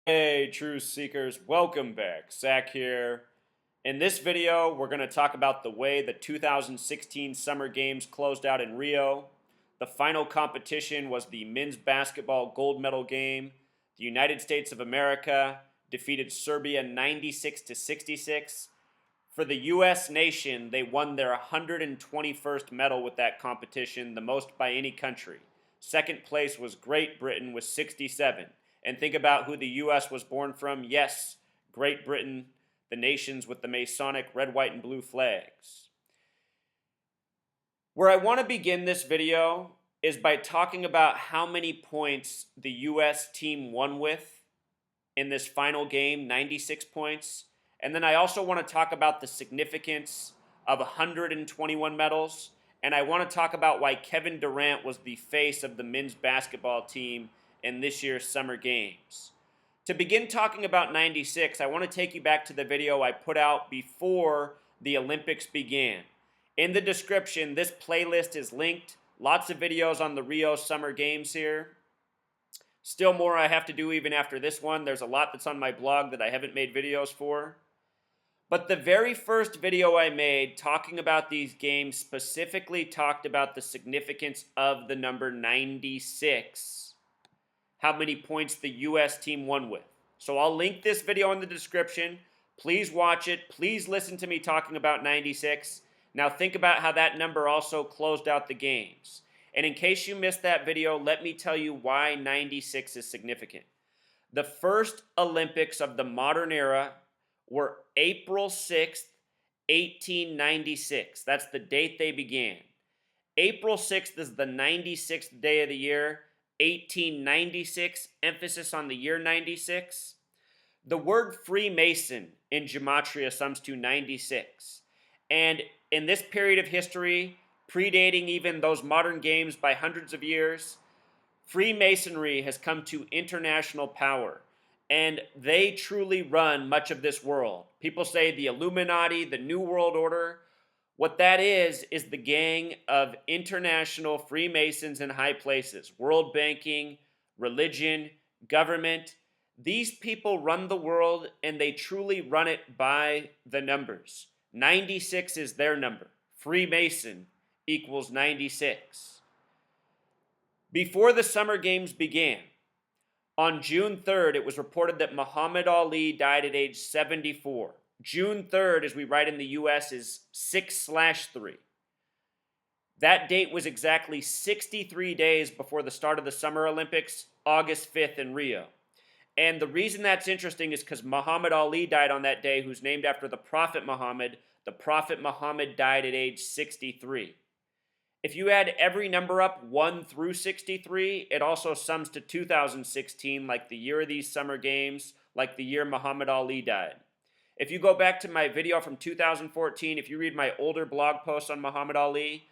Hey, truth seekers, welcome back. Zach here. In this video, we're going to talk about the way the 2016 Summer Games closed out in Rio. The final competition was the men's basketball gold medal game. The United States of America defeated Serbia 96 to 66. For the U.S. nation, they won their 121st medal with that competition, the most by any country. Second place was Great Britain with 67. And think about who the U.S. was born from. Yes, Great Britain, the nations with the Masonic red, white, and blue flags. Where I want to begin this video is by talking about how many points the U.S. team won with in this final game, 96 points. And then I also want to talk about the significance of 121 medals. And I want to talk about why Kevin Durant was the face of the men's basketball team in this year's Summer Games. To begin talking about 96, I want to take you back to the video I put out before the Olympics began. In the description, this playlist is linked. Lots of videos on the Rio Summer Games here. Still more I have to do even after this one. There's a lot that's on my blog that I haven't made videos for. But the very first video I made talking about these games specifically talked about the significance of the number 96. How many points the U.S. team won with. So I'll link this video in the description. Please watch it. Please listen to me talking about 96. Now think about how that number also closed out the games. And in case you missed that video, let me tell you why 96 is significant. The first Olympics of the modern era were April 6th, 1896. That's the date they began. April 6th is the 96th day of the year. 1896, emphasis on the year 96. The word Freemason in gematria sums to 96. And in this period of history, predating even those modern games by hundreds of years, Freemasonry has come to international power. And they truly run much of this world. People say the Illuminati, the New World Order. What that is the gang of international Freemasons in high places. World banking, religion, government. These people run the world and they truly run it by the numbers. 96 is their number. Freemason equals 96. Before the Summer Games began, on June 3rd, it was reported that Muhammad Ali died at age 74. June 3rd, as we write in the U.S., is 6/3. That date was exactly 63 days before the start of the Summer Olympics, August 5th in Rio. And the reason that's interesting is because Muhammad Ali died on that day, who's named after the Prophet Muhammad. The Prophet Muhammad died at age 63. If you add every number up 1 through 63, it also sums to 2016, like the year of these Summer Games, like the year Muhammad Ali died. If you go back to my video from 2014, if you read my older blog posts on Muhammad Ali,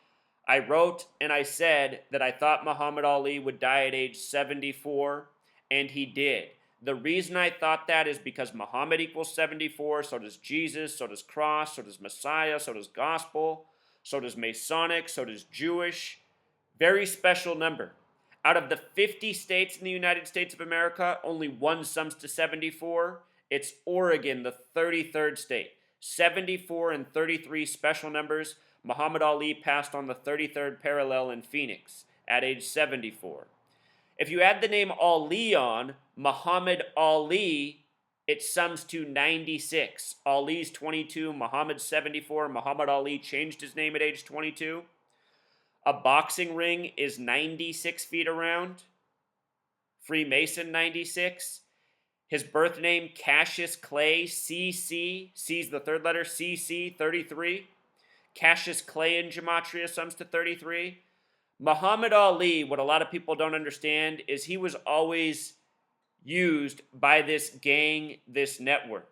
I wrote and I said that I thought Muhammad Ali would die at age 74, and he did. The reason I thought that is because Muhammad equals 74, so does Jesus, so does cross, so does Messiah, so does gospel. So does Masonic, so does Jewish. Very special number. Out of the 50 states in the United States of America, only one sums to 74. It's Oregon, the 33rd state. 74 and 33 special numbers. Muhammad Ali passed on the 33rd parallel in Phoenix at age 74. If you add the name Ali on, Muhammad Ali, it sums to 96. Ali's 22, Muhammad's 74. Muhammad Ali changed his name at age 22. A boxing ring is 96 feet around. Freemason, 96. His birth name, Cassius Clay, CC. C's the third letter, CC, 33. Cassius Clay in gematria sums to 33. Muhammad Ali, what a lot of people don't understand, is he was always used by this gang, this network.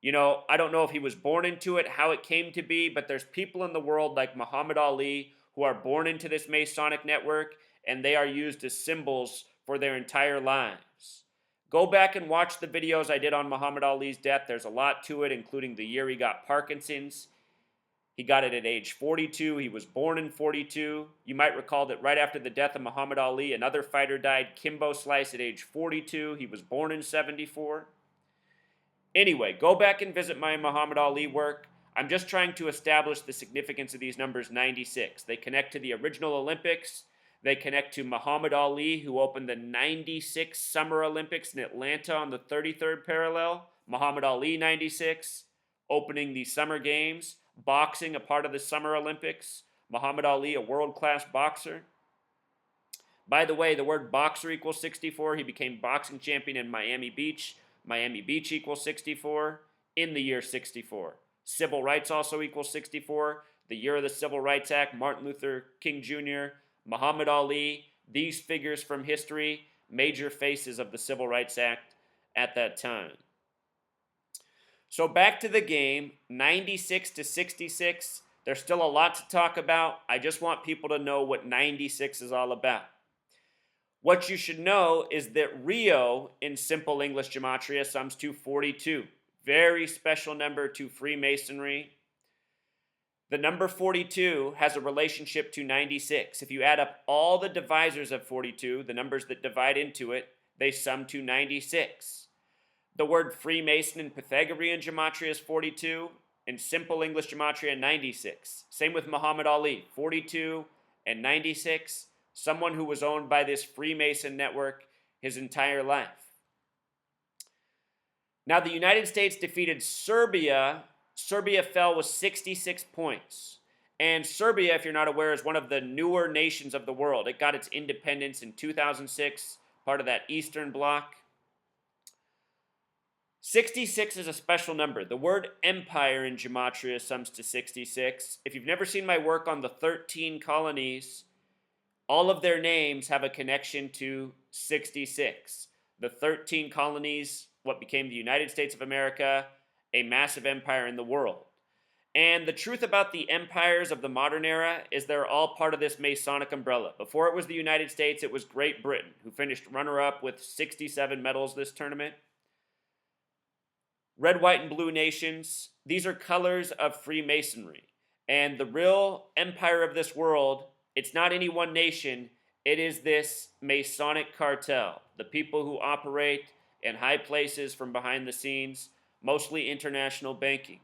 You know, I don't know if he was born into it, how it came to be, but there's people in the world like Muhammad Ali who are born into this Masonic network, and they are used as symbols for their entire lives. Go back and watch the videos I did on Muhammad Ali's death. There's a lot to it, including the year he got Parkinson's. He got it at age 42. He was born in 42. You might recall that right after the death of Muhammad Ali, another fighter died, Kimbo Slice, at age 42. He was born in 74. Anyway, go back and visit my Muhammad Ali work. I'm just trying to establish the significance of these numbers 96. They connect to the original Olympics. They connect to Muhammad Ali, who opened the 96 Summer Olympics in Atlanta on the 33rd parallel. Muhammad Ali 96, opening the Summer Games. Boxing, a part of the Summer Olympics. Muhammad Ali, a world-class boxer. By the way, the word boxer equals 64. He became boxing champion in Miami Beach. Miami Beach equals 64 in the year 64. Civil rights also equals 64. The year of the Civil Rights Act, Martin Luther King Jr., Muhammad Ali, these figures from history, major faces of the Civil Rights Act at that time. So back to the game, 96 to 66. There's still a lot to talk about. I just want people to know what 96 is all about. What you should know is that Rio, in simple English gematria, sums to 42. Very special number to Freemasonry. The number 42 has a relationship to 96. If you add up all the divisors of 42, the numbers that divide into it, they sum to 96. The word Freemason in Pythagorean gematria is 42. In simple English gematria, 96. Same with Muhammad Ali, 42 and 96. Someone who was owned by this Freemason network his entire life. Now, the United States defeated Serbia. Serbia fell with 66 points. And Serbia, if you're not aware, is one of the newer nations of the world. It got its independence in 2006, part of that Eastern Bloc. 66 is a special number. The word empire in gematria sums to 66. If you've never seen my work on the 13 colonies, all of their names have a connection to 66. The 13 colonies, what became the United States of America, a massive empire in the world. And the truth about the empires of the modern era is they're all part of this Masonic umbrella. Before it was the United States, it was Great Britain, who finished runner-up with 67 medals this tournament. Red, white, and blue nations, these are colors of Freemasonry. And the real empire of this world, it's not any one nation, it is this Masonic cartel. The people who operate in high places from behind the scenes, mostly international banking.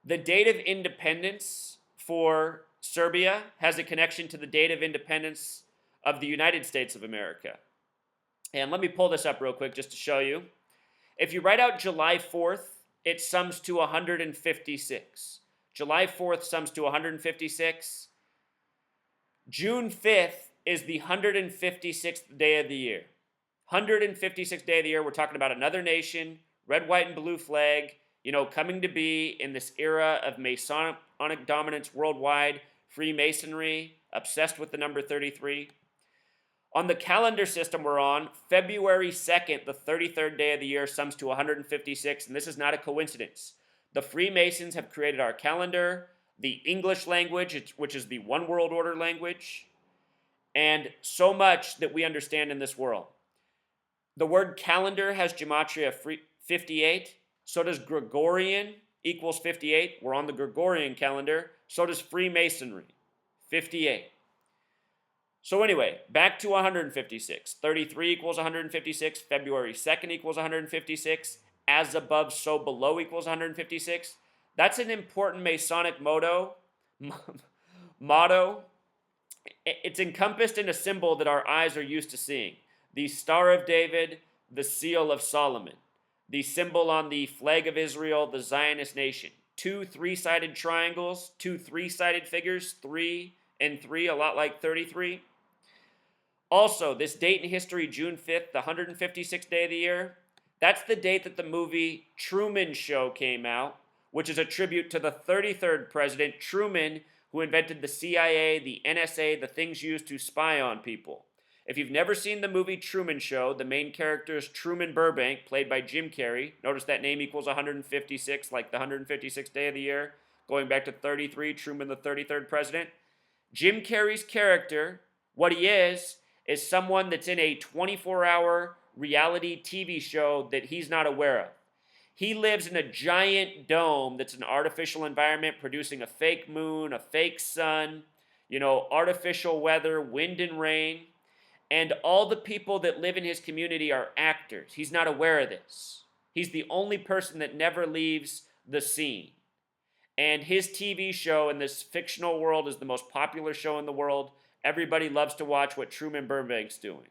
The date of independence for Serbia has a connection to the date of independence of the United States of America. And let me pull this up real quick just to show you. If you write out July 4th, it sums to 156. July 4th sums to 156. June 5th is the 156th day of the year. 156th day of the year, we're talking about another nation, red, white, and blue flag, coming to be in this era of Masonic dominance worldwide, Freemasonry, obsessed with the number 33. On the calendar system we're on, February 2nd, the 33rd day of the year, sums to 156, and this is not a coincidence. The Freemasons have created our calendar, the English language, which is the one world order language, and so much that we understand in this world. The word calendar has gematria 58, so does Gregorian equals 58. We're on the Gregorian calendar, so does Freemasonry, 58. So anyway, back to 156. 33 equals 156. February 2nd equals 156. As above, so below equals 156. That's an important Masonic motto. It's encompassed in a symbol that our eyes are used to seeing. The Star of David, the Seal of Solomon. The symbol on the flag of Israel, the Zionist nation. 2 3-sided triangles, 2 3-sided figures, 3 and 3, a lot like 33. Also, this date in history, June 5th, the 156th day of the year, that's the date that the movie Truman Show came out, which is a tribute to the 33rd president, Truman, who invented the CIA, the NSA, the things used to spy on people. If you've never seen the movie Truman Show, the main character is Truman Burbank, played by Jim Carrey. Notice that name equals 156, like the 156th day of the year, going back to 33, Truman the 33rd president. Jim Carrey's character, what he is someone that's in a 24-hour reality TV show that he's not aware of. He lives in a giant dome that's an artificial environment producing a fake moon, a fake sun, artificial weather, wind and rain. And all the people that live in his community are actors. He's not aware of this. He's the only person that never leaves the scene. And his TV show in this fictional world is the most popular show in the world. Everybody loves to watch what Truman Burbank's doing.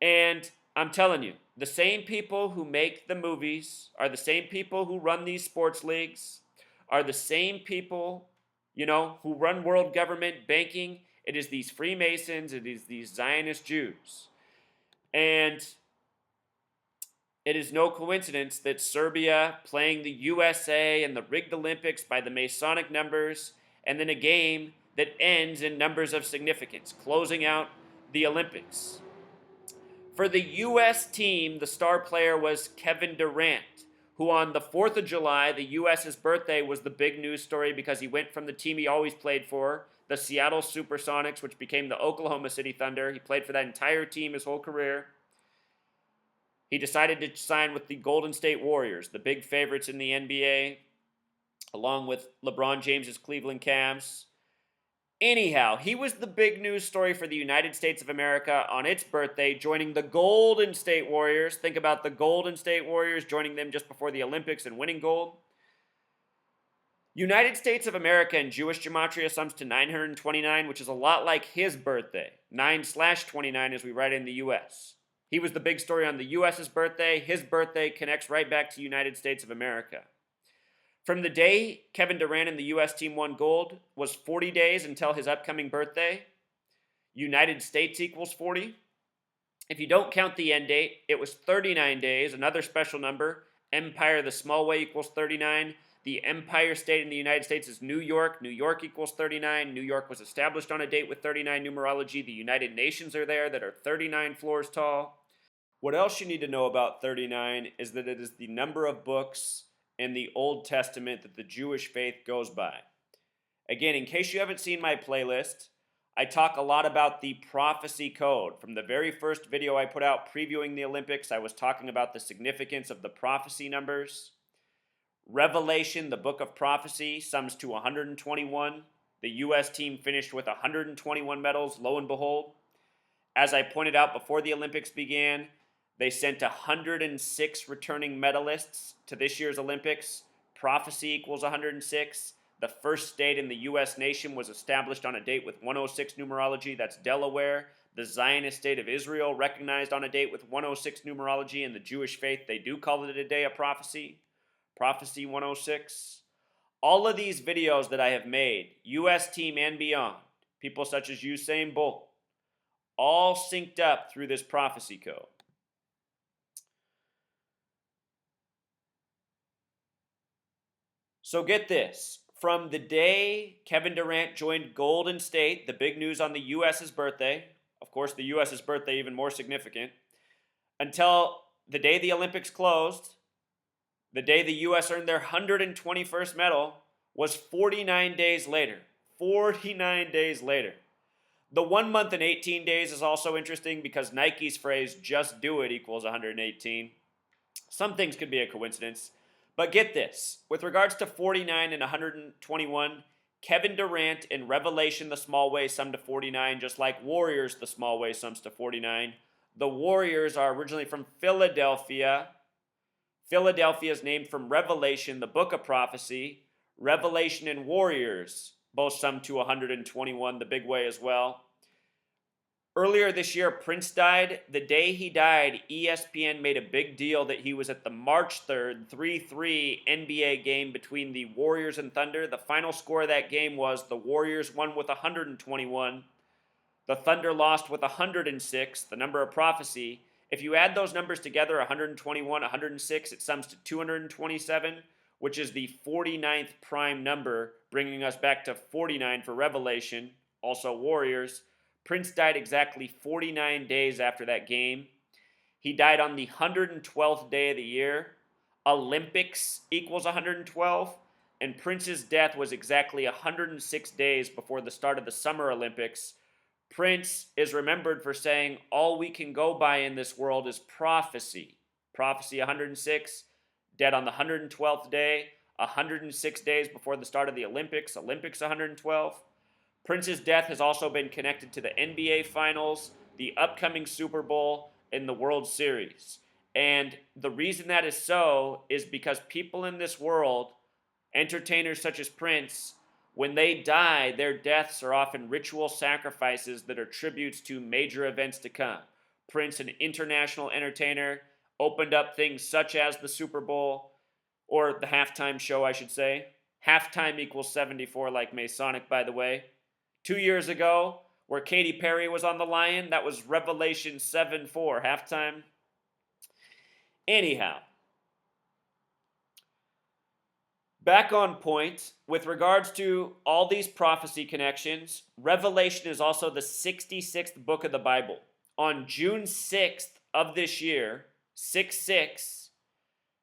And I'm telling you, the same people who make the movies are the same people who run these sports leagues, are the same people, who run world government, banking. It is these Freemasons, it is these Zionist Jews. And it is no coincidence that Serbia playing the U.S.A. in the rigged Olympics by the Masonic numbers, and then a game that ends in numbers of significance, closing out the Olympics. For the U.S. team, the star player was Kevin Durant, who on the 4th of July, the U.S.'s birthday, was the big news story because he went from the team he always played for, the Seattle Supersonics, which became the Oklahoma City Thunder. He played for that entire team his whole career. He decided to sign with the Golden State Warriors, the big favorites in the NBA, along with LeBron James's Cleveland Cavs. Anyhow, he was the big news story for the United States of America on its birthday, joining the Golden State Warriors. Think about the Golden State Warriors joining them just before the Olympics and winning gold. United States of America in Jewish gematria sums to 929, which is a lot like his birthday, 9/29 as we write in the U.S. He was the big story on the U.S.'s birthday. His birthday connects right back to United States of America. From the day Kevin Durant and the U.S. team won gold was 40 days until his upcoming birthday. United States equals 40. If you don't count the end date, it was 39 days, another special number. Empire, the small way, equals 39. The Empire State in the United States is New York. New York equals 39. New York was established on a date with 39 numerology. The United Nations are there that are 39 floors tall. What else you need to know about 39 is that it is the number of books in the Old Testament that the Jewish faith goes by. Again, in case you haven't seen my playlist, I talk a lot about the prophecy code. From the very first video I put out previewing the Olympics, I was talking about the significance of the prophecy numbers. Revelation, the book of prophecy, sums to 121. The U.S. team finished with 121 medals, lo and behold. As I pointed out before the Olympics began, they sent 106 returning medalists to this year's Olympics. Prophecy equals 106. The first state in the U.S. nation was established on a date with 106 numerology. That's Delaware. The Zionist state of Israel recognized on a date with 106 numerology. In the Jewish faith, they do call it a day of prophecy. Prophecy 106. All of these videos that I have made, U.S. team and beyond, people such as Usain Bolt, all synced up through this prophecy code. So get this. From the day Kevin Durant joined Golden State, the big news on the U.S.'s birthday, of course the U.S.'s birthday even more significant, until the day the Olympics closed, the day the U.S. earned their 121st medal, was 49 days later. 49 days later. The 1 month and 18 days is also interesting because Nike's phrase, just do it, equals 118. Some things could be a coincidence. But get this, with regards to 49 and 121, Kevin Durant in Revelation, the small way, summed to 49, just like Warriors, the small way, sums to 49. The Warriors are originally from Philadelphia. Philadelphia is named from Revelation, the book of prophecy. Revelation and Warriors both sum to 121, the big way as well. Earlier this year, Prince died. The day he died, ESPN made a big deal that he was at the March 3rd 3-3 NBA game between the Warriors and Thunder. The final score of that game was the Warriors won with 121. The Thunder lost with 106, the number of prophecy. If you add those numbers together, 121, 106, it sums to 227, which is the 49th prime number, bringing us back to 49 for Revelation, also Warriors. Prince died exactly 49 days after that game. He died on the 112th day of the year. Olympics equals 112, and Prince's death was exactly 106 days before the start of the Summer Olympics. Prince is remembered for saying, all we can go by in this world is prophecy. Prophecy 106. Dead on the 112th day, 106 days before the start of the Olympics. Olympics 112. Prince's death has also been connected to the NBA Finals, the upcoming Super Bowl, and the World Series. And the reason that is so is because people in this world, entertainers such as Prince, when they die, their deaths are often ritual sacrifices that are tributes to major events to come. Prince, an international entertainer, opened up things such as the Super Bowl, or the halftime show, I should say. Halftime equals 74, like Masonic, by the way. 2 years ago, where Katy Perry was on the Lion, that was Revelation 7:4, halftime. Anyhow, back on point, with regards to all these prophecy connections, Revelation is also the 66th book of the Bible. On June 6th of this year, 6/6,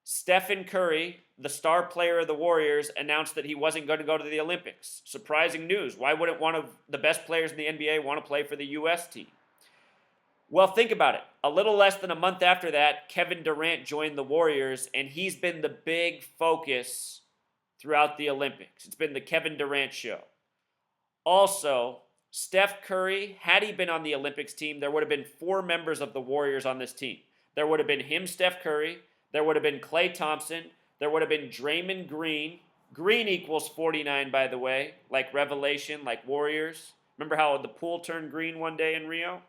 Stephen Curry, the star player of the Warriors, announced that he wasn't going to go to the Olympics. Surprising news. Why wouldn't one of the best players in the NBA want to play for the U.S. team? Well, think about it. A little less than a month after that, Kevin Durant joined the Warriors, and he's been the big focus throughout the Olympics. It's been the Kevin Durant show. Also, Steph Curry, had he been on the Olympics team, there would have been 4 members of the Warriors on this team. There would have been him, Steph Curry. There would have been Klay Thompson. There would have been Draymond Green. Green equals 49, by the way, like Revelation, like Warriors. Remember how the pool turned green one day in Rio?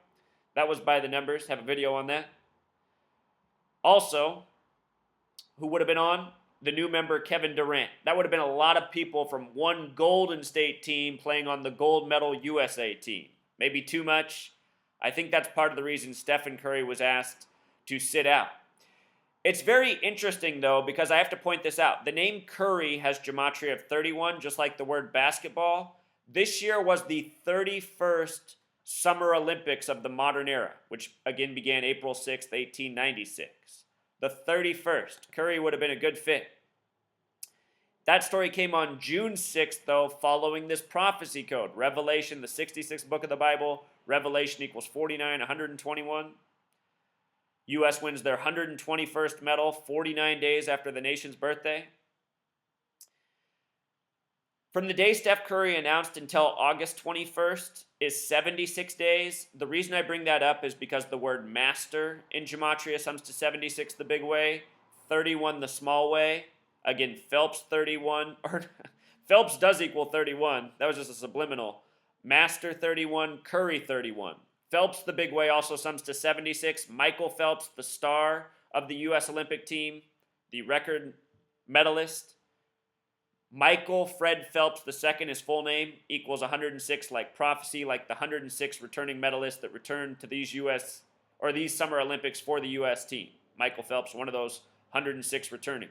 That was by the numbers. Have a video on that. Also, who would have been on? The new member, Kevin Durant. That would have been a lot of people from one Golden State team playing on the gold medal U.S.A. team. Maybe too much. I think that's part of the reason Stephen Curry was asked to sit out. It's very interesting, though, because I have to point this out. The name Curry has gematria of 31, just like the word basketball. This year was the 31st Summer Olympics of the modern era, which again began April 6th, 1896. The 31st. Curry would have been a good fit. That story came on June 6th, though, following this prophecy code. Revelation, the 66th book of the Bible. Revelation equals 49, 121. U.S. wins their 121st medal 49 days after the nation's birthday. From the day Steph Curry announced until August 21st is 76 days. The reason I bring that up is because the word master in gematria sums to 76 the big way, 31 the small way. Again, Phelps 31, or Phelps does equal 31. That was just a subliminal. Master 31, Curry 31. Phelps the big way also sums to 76. Michael Phelps, the star of the U.S. Olympic team, the record medalist. Michael Fred Phelps II, his full name, equals 106, like prophecy, like the 106 returning medalists that returned to these these Summer Olympics for the U.S. team. Michael Phelps, one of those 106 returning.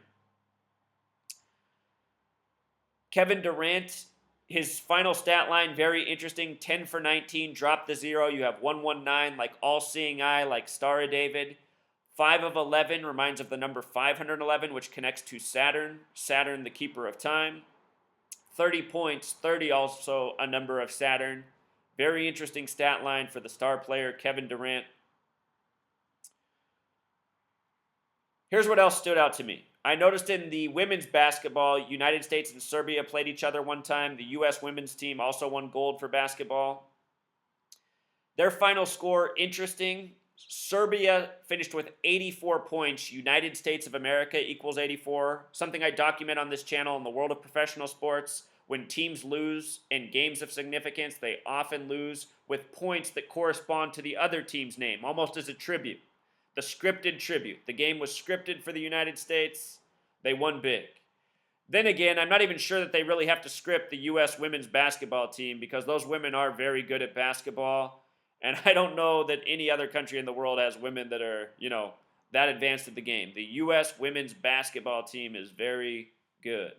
Kevin Durant, his final stat line, very interesting. 10 for 19, drop the 0. You have 119, like all-seeing eye, like Star of David. 5 of 11 reminds of the number 511, which connects to Saturn. Saturn, the keeper of time. 30 points, 30 also a number of Saturn. Very interesting stat line for the star player, Kevin Durant. Here's what else stood out to me. I noticed in the women's basketball, United States and Serbia played each other one time. The U.S. women's team also won gold for basketball. Their final score, interesting. Serbia finished with 84 points. United States of America equals 84. Something I document on this channel in the world of professional sports. When teams lose in games of significance, they often lose with points that correspond to the other team's name, almost as a tribute. The scripted tribute. The game was scripted for the United States. They won big. Then again, I'm not even sure that they really have to script the U.S. women's basketball team because those women are very good at basketball. And I don't know that any other country in the world has women that are, that advanced at the game. The U.S. women's basketball team is very good.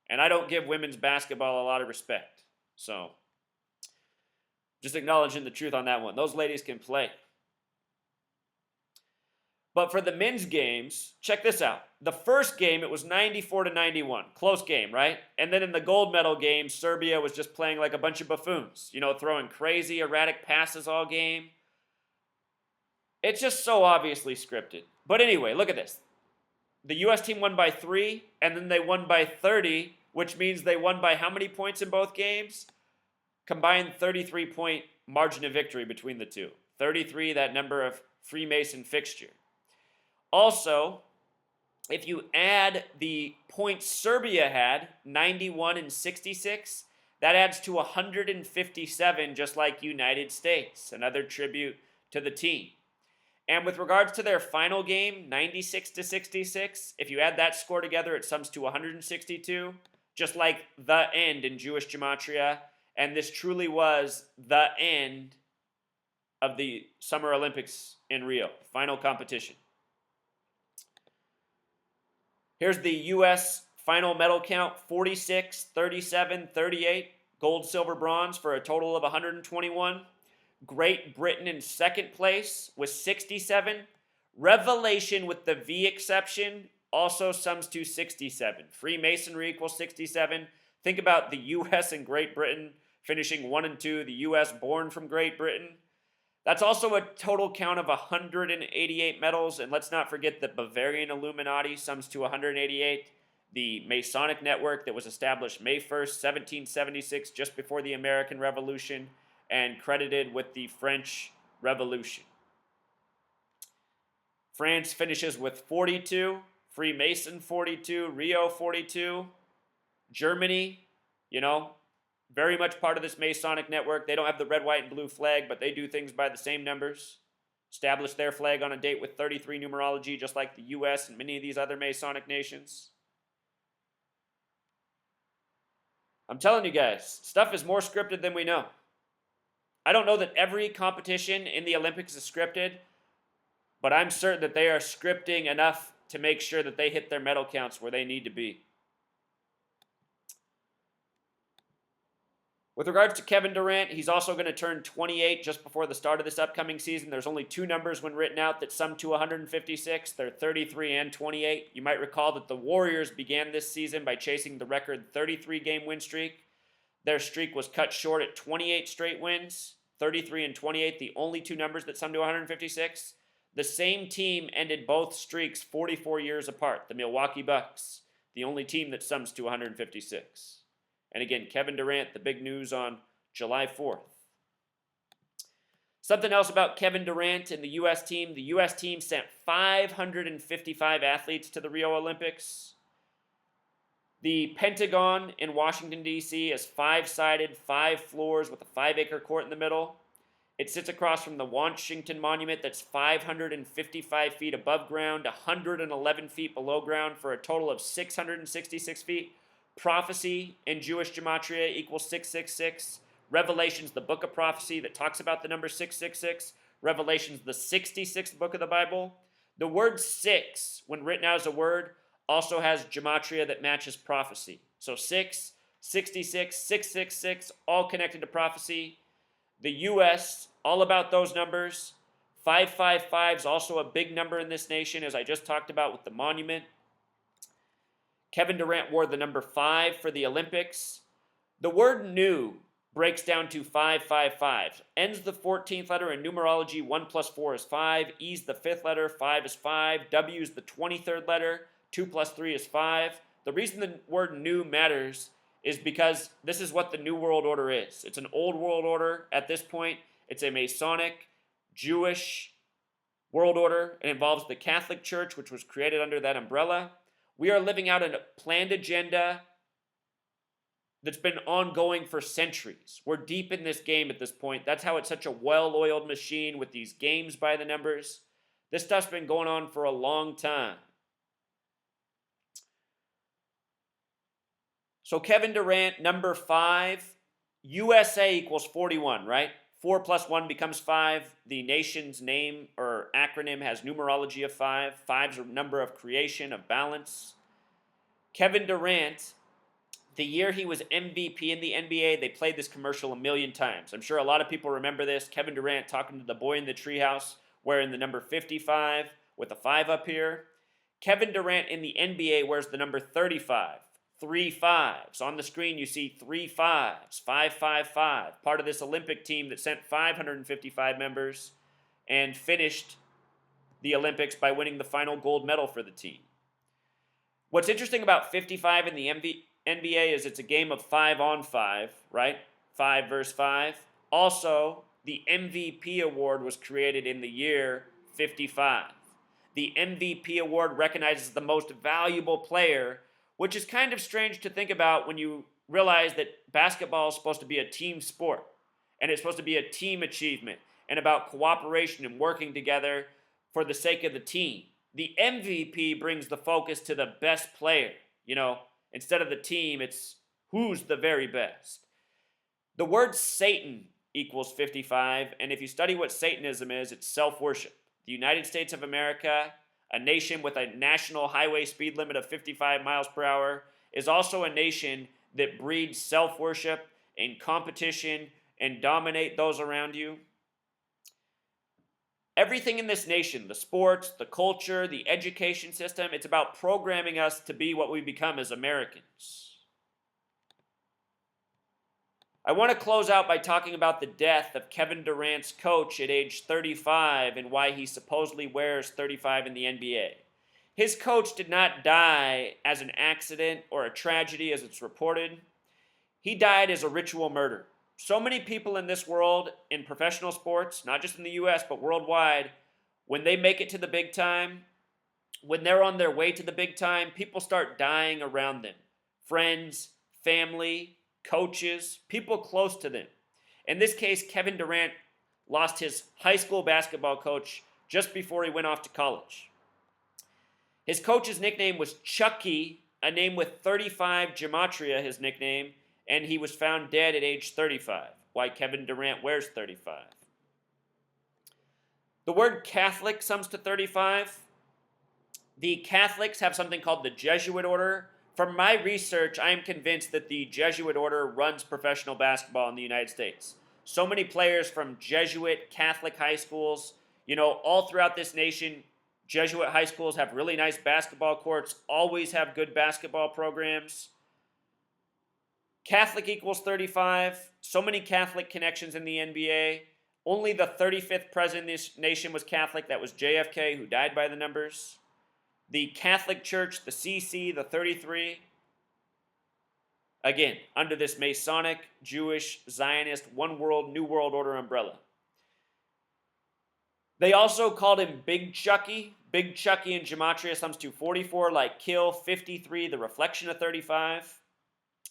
And I don't give women's basketball a lot of respect. So, just acknowledging the truth on that one. Those ladies can play. But for the men's games, check this out. The first game, it was 94-91. Close game, right? And then in the gold medal game, Serbia was just playing like a bunch of buffoons. Throwing crazy, erratic passes all game. It's just so obviously scripted. But anyway, look at this. The U.S. team won by 3, and then they won by 30, which means they won by how many points in both games? Combined 33-point margin of victory between the two. 33, that number of Freemason fixture. Also, if you add the points Serbia had, 91 and 66, that adds to 157, just like United States. Another tribute to the team. And with regards to their final game, 96 to 66, if you add that score together, it sums to 162, just like the end in Jewish gematria. And this truly was the end of the Summer Olympics in Rio, final competition. Here's the U.S. final medal count: 46, 37, 38, gold, silver, bronze, for a total of 121. Great Britain in second place with 67. Revelation, with the V exception, also sums to 67. Freemasonry equals 67. Think about the U.S. and Great Britain finishing 1 and 2. The U.S. born from Great Britain. That's also a total count of 188 medals. And let's not forget the Bavarian Illuminati sums to 188. The Masonic network that was established May 1st, 1776, just before the American Revolution, and credited with the French Revolution. France finishes with 42, Freemason 42, Rio 42. Germany, very much part of this Masonic network. They don't have the red, white, and blue flag, but they do things by the same numbers. Established their flag on a date with 33 numerology, just like the U.S. and many of these other Masonic nations. I'm telling you guys, stuff is more scripted than we know. I don't know that every competition in the Olympics is scripted, but I'm certain that they are scripting enough to make sure that they hit their medal counts where they need to be. With regards to Kevin Durant, he's also going to turn 28 just before the start of this upcoming season. There's only 2 numbers when written out that sum to 156. They're 33 and 28. You might recall that the Warriors began this season by chasing the record 33-game win streak. Their streak was cut short at 28 straight wins. 33 and 28, the only 2 numbers that sum to 156. The same team ended both streaks 44 years apart, the Milwaukee Bucks, the only team that sums to 156. And again, Kevin Durant, the big news on July 4th. Something else about Kevin Durant and the U.S. team. The U.S. team sent 555 athletes to the Rio Olympics. The Pentagon in Washington, D.C. is 5-sided, 5 floors with a 5-acre court in the middle. It sits across from the Washington Monument that's 555 feet above ground, 111 feet below ground, for a total of 666 feet. Prophecy in Jewish gematria equals 666. Revelation's the book of prophecy that talks about the number 666. Revelation's the 66th book of the Bible. The word 6, when written out as a word, also has gematria that matches prophecy. So 6, 66, 666, all connected to prophecy. The U.S., all about those numbers. 555 is also a big number in this nation, as I just talked about with the monument. Kevin Durant wore the number 5 for the Olympics. The word new breaks down to 555. N's the 14th letter in numerology. 1 plus 4 is 5. E's the 5th letter. 5 is 5. W is the 23rd letter. 2 plus 3 is 5. The reason the word new matters is because this is what the New World Order is. It's an old world order at this point. It's a Masonic, Jewish world order. It involves the Catholic Church, which was created under that umbrella. We are living out a planned agenda that's been ongoing for centuries. We're deep in this game at this point. That's how it's such a well-oiled machine with these games by the numbers. This stuff's been going on for a long time. So Kevin Durant, number 5, U.S.A. equals 41, right? 4 plus 1 becomes 5. The nation's name or acronym has numerology of 5. 5's a number of creation, of balance. Kevin Durant, the year he was MVP in the NBA, they played this commercial a million times. I'm sure a lot of people remember this. Kevin Durant talking to the boy in the treehouse, wearing the number 55 with a 5 up here. Kevin Durant in the NBA wears the number 35. 3 5s. On the screen, you see 3 5s, 555. Part of this Olympic team that sent 555 members and finished the Olympics by winning the final gold medal for the team. What's interesting about 55 in the NBA is it's a game of 5-on-5, right? 5 versus 5. Also, the MVP award was created in the year 55. The MVP award recognizes the most valuable player, which is kind of strange to think about when you realize that basketball is supposed to be a team sport and it's supposed to be a team achievement and about cooperation and working together for the sake of the team. The MVP brings the focus to the best player. Instead of the team, it's who's the very best. The word Satan equals 55, and if you study what Satanism is, it's self-worship. The United States of America, a nation with a national highway speed limit of 55 miles per hour, is also a nation that breeds self-worship and competition and dominate those around you. Everything in this nation, the sports, the culture, the education system, it's about programming us to be what we become as Americans. I want to close out by talking about the death of Kevin Durant's coach at age 35 and why he supposedly wears 35 in the NBA. His coach did not die as an accident or a tragedy as it's reported. He died as a ritual murder. So many people in this world, in professional sports, not just in the U.S., but worldwide, when they make it to the big time, when they're on their way to the big time, people start dying around them. Friends, family, coaches, people close to them. In this case, Kevin Durant lost his high school basketball coach just before he went off to college. His coach's nickname was Chucky, a name with 35 gematria, his nickname, and he was found dead at age 35. Why Kevin Durant wears 35. The word Catholic sums to 35. The Catholics have something called the Jesuit order. From my research, I am convinced that the Jesuit order runs professional basketball in the United States. So many players from Jesuit Catholic high schools, all throughout this nation, Jesuit high schools have really nice basketball courts, always have good basketball programs. Catholic equals 35. So many Catholic connections in the NBA. Only the 35th president of this nation was Catholic. That was JFK, who died by the numbers. The Catholic Church, the CC, the 33. Again, under this Masonic, Jewish, Zionist, one world, new world order umbrella. They also called him Big Chucky. Big Chucky in gematria sums to 44, like kill, 53, the reflection of 35.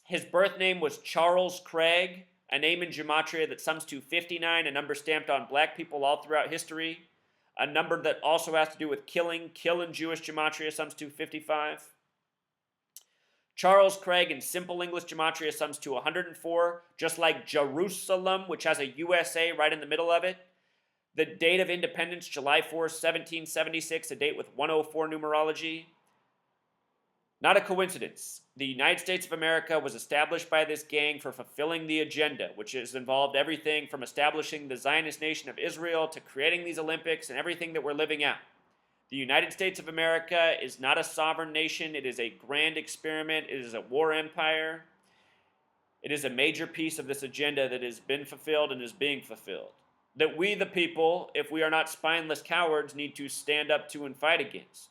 His birth name was Charles Craig, a name in gematria that sums to 59, a number stamped on black people all throughout history. A number that also has to do with killing. Kill in Jewish gematria sums to 55. Charles Craig in simple English gematria sums to 104, just like Jerusalem, which has a USA right in the middle of it. The date of independence, July 4th, 1776, a date with 104 numerology. Not a coincidence. The United States of America was established by this gang for fulfilling the agenda, which has involved everything from establishing the Zionist nation of Israel to creating these Olympics and everything that we're living out. The United States of America is not a sovereign nation. It is a grand experiment. It is a war empire. It is a major piece of this agenda that has been fulfilled and is being fulfilled. That we, the people, if we are not spineless cowards, need to stand up to and fight against.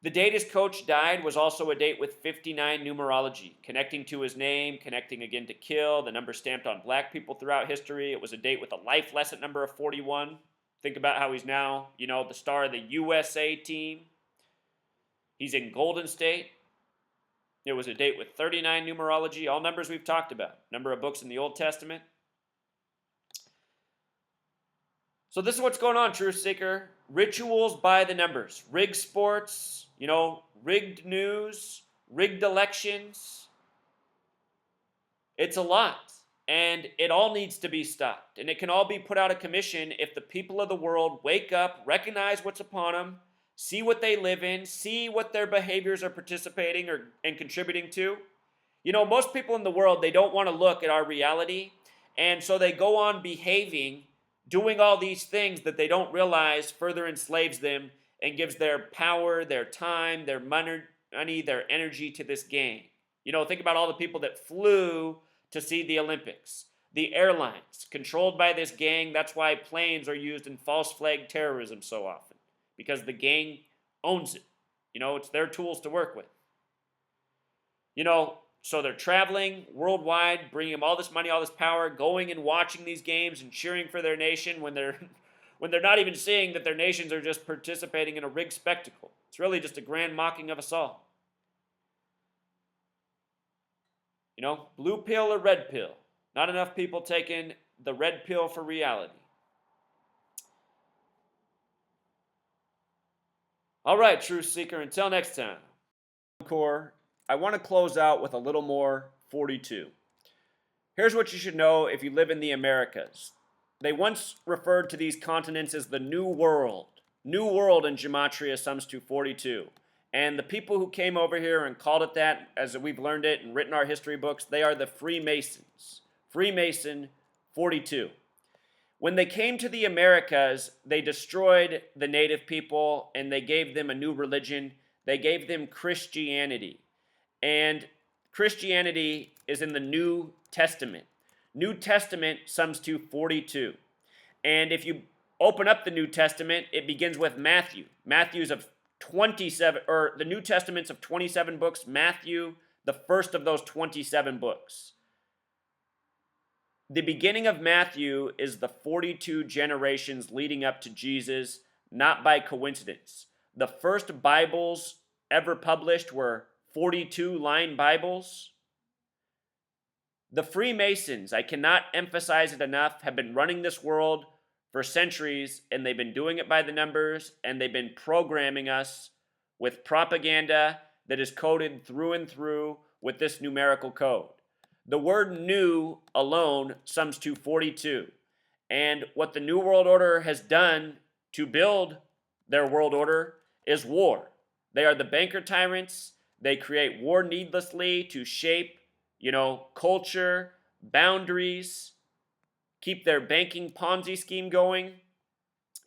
The date his coach died was also a date with 59 numerology, connecting to his name, connecting again to kill, the number stamped on black people throughout history. It was a date with a life lesson number of 41. Think about how he's now, the star of the U.S.A. team. He's in Golden State. It was a date with 39 numerology, all numbers we've talked about. Number of books in the Old Testament. So this is what's going on, Truth Seeker. Rituals by the numbers. Rigged sports, rigged news, rigged elections. It's a lot. And it all needs to be stopped. And it can all be put out of commission if the people of the world wake up, recognize what's upon them, see what they live in, see what their behaviors are participating and contributing to. Most people in the world, they don't want to look at our reality. And so they go on behaving, doing all these things that they don't realize further enslaves them and gives their power, their time, their money, their energy to this gang. Think about all the people that flew to see the Olympics. The airlines, controlled by this gang. That's why planes are used in false flag terrorism so often, because the gang owns it. It's their tools to work with. So they're traveling worldwide, bringing them all this money, all this power, going and watching these games and cheering for their nation when they're when they're not even seeing that their nations are just participating in a rigged spectacle. It's really just a grand mocking of us all. Blue pill or red pill. Not enough people taking the red pill for reality. All right, Truth Seeker, until next time. Core, I want to close out with a little more 42. Here's what you should know if you live in the Americas. They once referred to these continents as the New World. New World in Gematria sums to 42. And the people who came over here and called it that, as we've learned it and written our history books, they are the Freemasons. Freemason 42. When they came to the Americas, they destroyed the native people and they gave them a new religion. They gave them Christianity. And Christianity is in the New Testament. New Testament sums to 42. And if you open up the New Testament, it begins with Matthew. Matthew's of 27, or the New Testament's of 27 books. Matthew, the first of those 27 books. The beginning of Matthew is the 42 generations leading up to Jesus, not by coincidence. The first Bibles ever published were 42-line Bibles. The Freemasons, I cannot emphasize it enough, have been running this world for centuries, and they've been doing it by the numbers, and they've been programming us with propaganda that is coded through and through with this numerical code. The word new alone sums to 42. And what the New World Order has done to build their world order is war. They are the banker tyrants. They create war needlessly to shape, culture, boundaries, keep their banking Ponzi scheme going,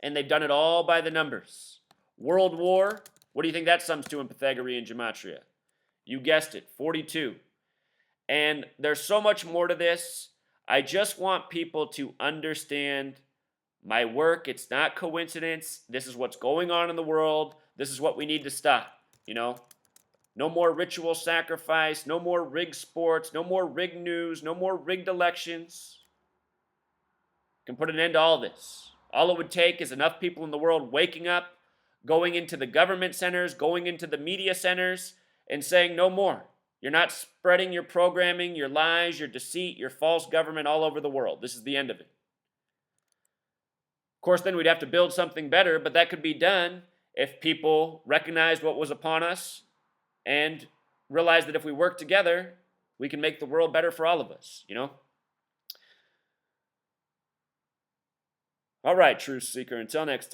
and they've done it all by the numbers. World War, what do you think that sums to in Pythagorean Gematria? You guessed it, 42. And there's so much more to this. I just want people to understand my work. It's not coincidence. This is what's going on in the world. This is what we need to stop, No more ritual sacrifice, no more rigged sports, no more rigged news, no more rigged elections. Can put an end to all this. All it would take is enough people in the world waking up, going into the government centers, going into the media centers, and saying no more. You're not spreading your programming, your lies, your deceit, your false government all over the world. This is the end of it. Of course, then we'd have to build something better, but that could be done if people recognized what was upon us and realized that if we work together, we can make the world better for all of us, All right, Truth Seeker, until next time.